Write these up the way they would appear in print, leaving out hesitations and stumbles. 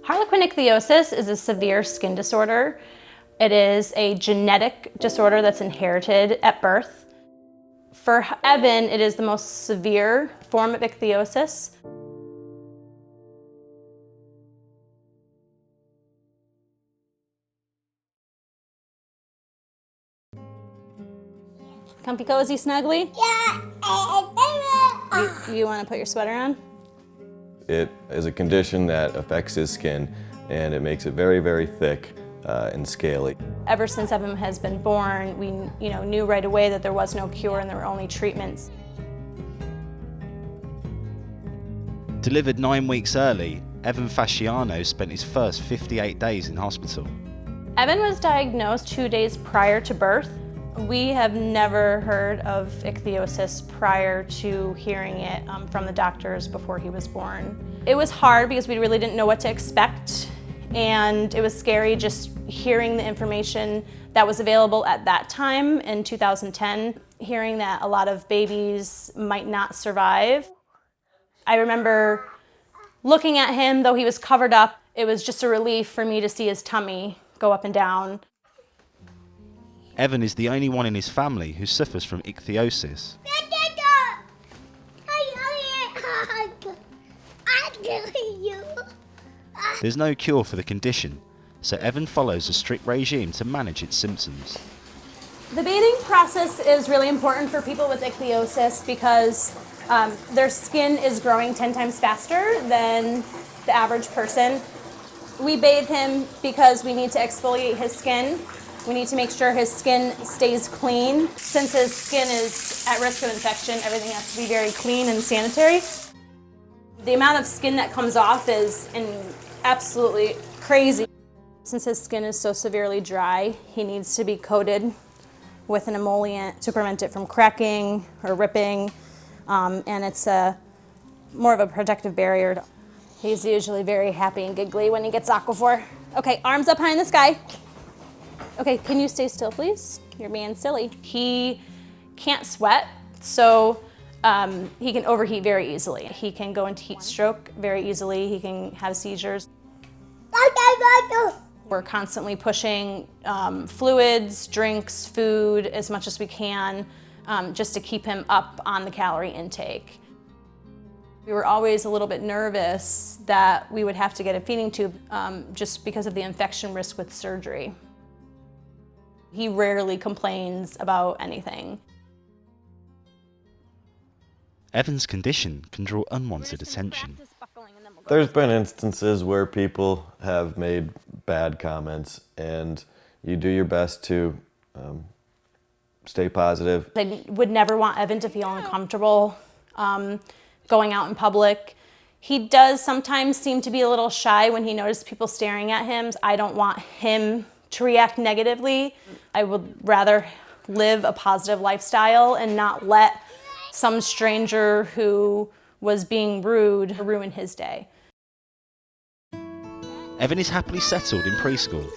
Harlequin ichthyosis is a severe skin disorder. It is a genetic disorder that's inherited at birth. For Evan, it is the most severe form of ichthyosis. Comfy, cozy, snuggly? Yeah. You want to put your sweater on? It is a condition that affects his skin, and it makes it very, very thick and scaly. Ever since Evan has been born, we knew right away that there was no cure and there were only treatments. Delivered 9 weeks early, Evan Fasciano spent his first 58 days in hospital. Evan was diagnosed 2 days prior to birth. We have never heard of ichthyosis prior to hearing it from the doctors before he was born. It was hard because we really didn't know what to expect, and it was scary just hearing the information that was available at that time in 2010, hearing that a lot of babies might not survive. I remember looking at him, though he was covered up, it was just a relief for me to see his tummy go up and down. Evan is the only one in his family who suffers from ichthyosis. There's no cure for the condition, so Evan follows a strict regime to manage its symptoms. The bathing process is really important for people with ichthyosis because their skin is growing 10 times faster than the average person. We bathe him because we need to exfoliate his skin. We need to make sure his skin stays clean. Since his skin is at risk of infection, everything has to be very clean and sanitary. The amount of skin that comes off is absolutely crazy. Since his skin is so severely dry, he needs to be coated with an emollient to prevent it from cracking or ripping, and it's more of a protective barrier. He's usually very happy and giggly when he gets Aquaphor. Okay, arms up high in the sky. Okay, can you stay still, please? You're being silly. He can't sweat, so he can overheat very easily. He can go into heat stroke very easily. He can have seizures. We're constantly pushing fluids, drinks, food as much as we can just to keep him up on the calorie intake. We were always a little bit nervous that we would have to get a feeding tube just because of the infection risk with surgery. He rarely complains about anything. Evan's condition can draw unwanted attention. There's been instances where people have made bad comments, and you do your best to stay positive. I would never want Evan to feel uncomfortable going out in public. He does sometimes seem to be a little shy when he notices people staring at him. I don't want him to react negatively. I would rather live a positive lifestyle and not let some stranger who was being rude ruin his day. Evan is happily settled in preschool.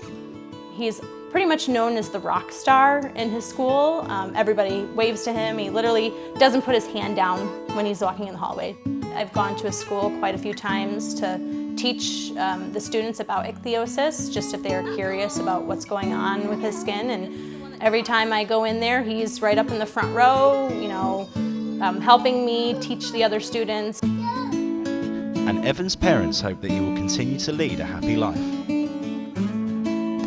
He's pretty much known as the rock star in his school. Everybody waves to him. He literally doesn't put his hand down when he's walking in the hallway. I've gone to his school quite a few times to teach the students about ichthyosis, just if they're curious about what's going on with his skin. And every time I go in there, he's right up in the front row, helping me teach the other students. And Evan's parents hope that he will continue to lead a happy life.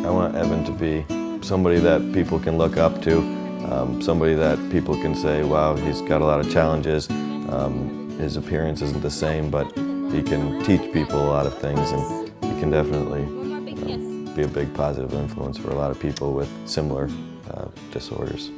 I want Evan to be somebody that people can look up to, somebody that people can say, wow, he's got a lot of challenges. His appearance isn't the same, but he can teach people a lot of things, and he can definitely be a big positive influence for a lot of people with similar disorders.